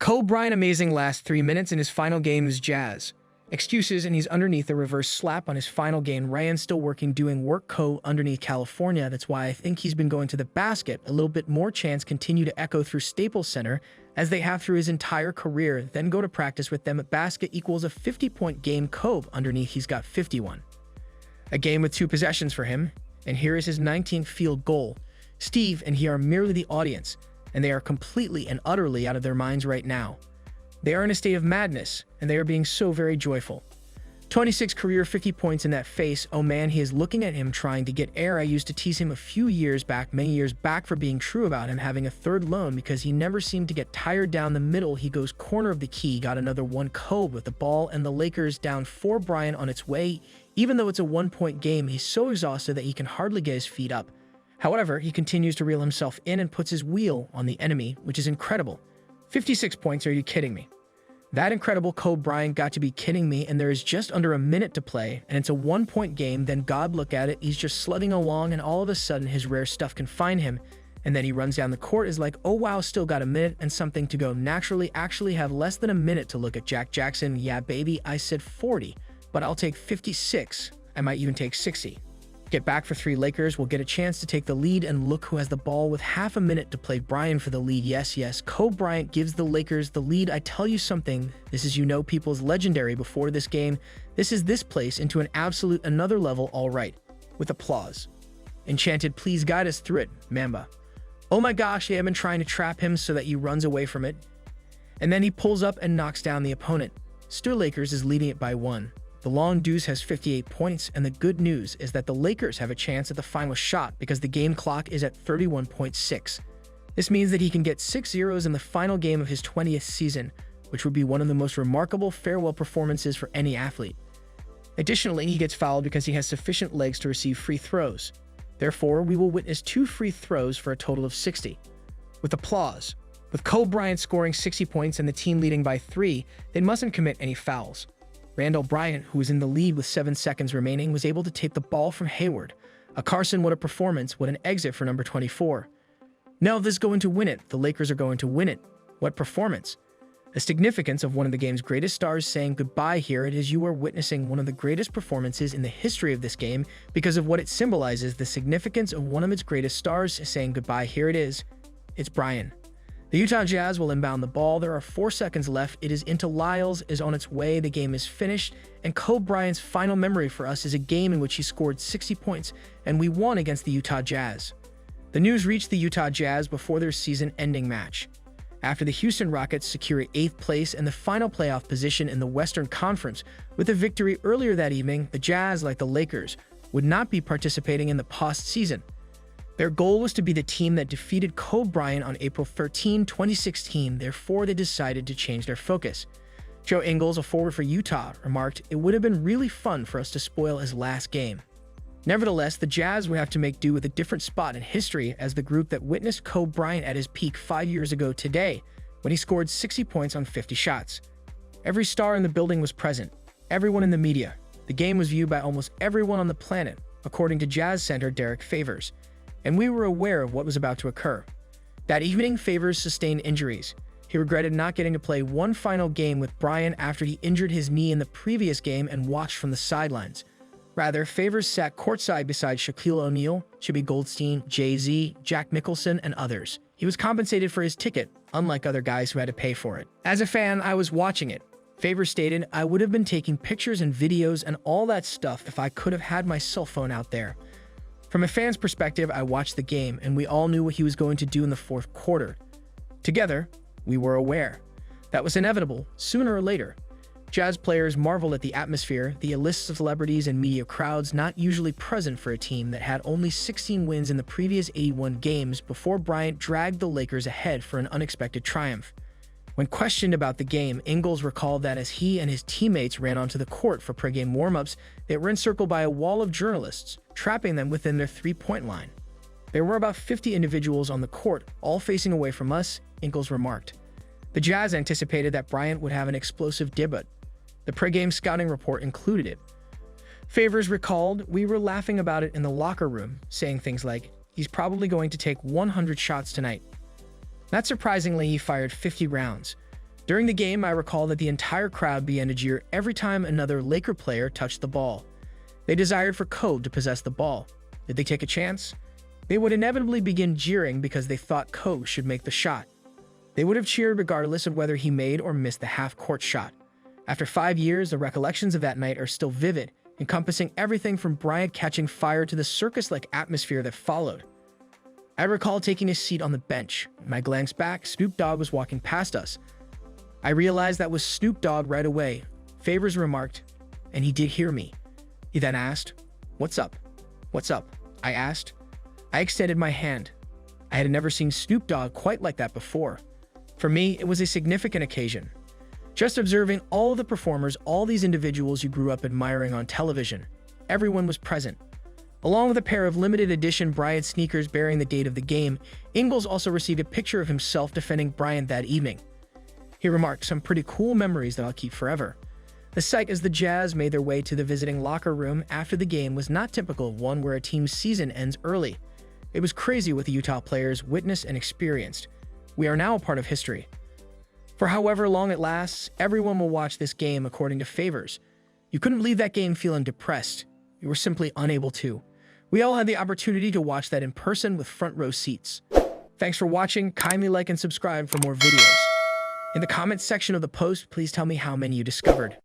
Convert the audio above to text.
Kobe Bryant amazing last 3 minutes in his final game is Jazz. Excuses, and he's underneath a reverse slap on his final game. Ryan's still working, doing work. Kobe underneath California. That's why I think he's been going to the basket. A little bit more chance continue to echo through Staples Center as they have through his entire career. Then go to practice with them at basket equals a 50-point game. Kobe underneath, he's got 51. A game with 2 possessions for him, and here is his 19th field goal. Steve and he are merely the audience, and they are completely and utterly out of their minds right now. They are in a state of madness, and they are being so very joyful. 26 career 50 points in that face. Oh man, he is looking at him trying to get air. I used to tease him many years back for being true about him having a third loan because he never seemed to get tired down the middle. He goes corner of the key, got another one. Kobe with the ball, and the Lakers down 4. Bryant on its way. Even though it's a 1-point game, he's so exhausted that he can hardly get his feet up. However, he continues to reel himself in and puts his wheel on the enemy, which is incredible. 56 points, are you kidding me? That incredible Kobe Bryant got to be kidding me, and there is just under a minute to play, and it's a 1-point game. Then God, look at it, he's just slugging along, and all of a sudden his rare stuff can find him, and then he runs down the court, is like, oh wow, still got a minute and something to go. Naturally, actually have less than a minute to look at Jack Jackson. Yeah baby, I said 40, but I'll take 56. I might even take 60. Get back for 3. Lakers will get a chance to take the lead, and look who has the ball with half a minute to play. Bryant for the lead. Yes, Kobe Bryant gives the Lakers the lead. I tell you something, this is people's legendary before this game. This is this place into an absolute another level, all right, with applause. Enchanted, please guide us through it, Mamba. Oh my gosh, they have been trying to trap him so that he runs away from it. And then he pulls up and knocks down the opponent. Still Lakers is leading it by 1. The long deuce has 58 points, and the good news is that the Lakers have a chance at the final shot because the game clock is at 31.6. This means that he can get 6 zeros in the final game of his 20th season, which would be one of the most remarkable farewell performances for any athlete. Additionally, he gets fouled because he has sufficient legs to receive free throws. Therefore, we will witness 2 free throws for a total of 60. With applause. With Kobe Bryant scoring 60 points and the team leading by 3, they mustn't commit any fouls. Randall Bryant, who was in the lead with 7 seconds remaining, was able to take the ball from Hayward. A Carson, what a performance, what an exit for number 24. Now this is going to win it. The Lakers are going to win it. What performance. The significance of one of the game's greatest stars saying goodbye. Here it is, you are witnessing one of the greatest performances in the history of this game because of what it symbolizes, the significance of one of its greatest stars saying goodbye. Here it is, it's Bryant. The Utah Jazz will inbound the ball. There are 4 seconds left. It is into Lyles, is on its way. The game is finished. And Kobe Bryant's final memory for us is a game in which he scored 60 points, and we won against the Utah Jazz. The news reached the Utah Jazz before their season-ending match. After the Houston Rockets secure 8th place and the final playoff position in the Western Conference with a victory earlier that evening, the Jazz, like the Lakers, would not be participating in the postseason. Their goal was to be the team that defeated Kobe Bryant on April 13, 2016. Therefore, they decided to change their focus. Joe Ingles, a forward for Utah, remarked, "It would have been really fun for us to spoil his last game." Nevertheless, the Jazz would have to make do with a different spot in history as the group that witnessed Kobe Bryant at his peak 5 years ago today, when he scored 60 points on 50 shots. Every star in the building was present, everyone in the media. The game was viewed by almost everyone on the planet, according to Jazz center Derek Favors, and we were aware of what was about to occur. That evening, Favors sustained injuries. He regretted not getting to play one final game with Bryant after he injured his knee in the previous game and watched from the sidelines. Rather, Favors sat courtside beside Shaquille O'Neal, Chippy Goldstein, Jay-Z, Jack Nicholson, and others. He was compensated for his ticket, unlike other guys who had to pay for it. As a fan, I was watching it. Favors stated, "I would have been taking pictures and videos and all that stuff if I could have had my cell phone out there." From a fan's perspective, I watched the game, and we all knew what he was going to do in the fourth quarter. Together, we were aware. That was inevitable, sooner or later. Jazz players marveled at the atmosphere, the lists of celebrities and media crowds not usually present for a team that had only 16 wins in the previous 81 games before Bryant dragged the Lakers ahead for an unexpected triumph. When questioned about the game, Ingles recalled that as he and his teammates ran onto the court for pregame warm-ups, they were encircled by a wall of journalists, trapping them within their three-point line. There were about 50 individuals on the court, all facing away from us, Ingles remarked. The Jazz anticipated that Bryant would have an explosive debut. The pregame scouting report included it. Favors recalled, "We were laughing about it in the locker room, saying things like, 'He's probably going to take 100 shots tonight.' Not surprisingly, he fired 50 rounds. During the game, I recall that the entire crowd began to jeer every time another Laker player touched the ball. They desired for Kobe to possess the ball. Did they take a chance? They would inevitably begin jeering because they thought Kobe should make the shot. They would have cheered regardless of whether he made or missed the half-court shot. After 5 years, the recollections of that night are still vivid, encompassing everything from Bryant catching fire to the circus-like atmosphere that followed. I recall taking a seat on the bench. When I glanced back, Snoop Dogg was walking past us. I realized that was Snoop Dogg right away. Favors remarked, and he did hear me. He then asked, "What's up?" "What's up?" I asked. I extended my hand. I had never seen Snoop Dogg quite like that before. For me, it was a significant occasion. Just observing all of the performers, all these individuals you grew up admiring on television. Everyone was present. Along with a pair of limited edition Bryant sneakers bearing the date of the game, Ingles also received a picture of himself defending Bryant that evening. He remarked, "Some pretty cool memories that I'll keep forever." The sight as the Jazz made their way to the visiting locker room after the game was not typical of one where a team's season ends early. It was crazy what the Utah players witnessed and experienced. We are now a part of history. For however long it lasts, everyone will watch this game according to Favors. You couldn't leave that game feeling depressed. You were simply unable to. We all had the opportunity to watch that in person with front row seats. Thanks for watching. Kindly like and subscribe for more videos. In the comments section of the post, please tell me how many you discovered.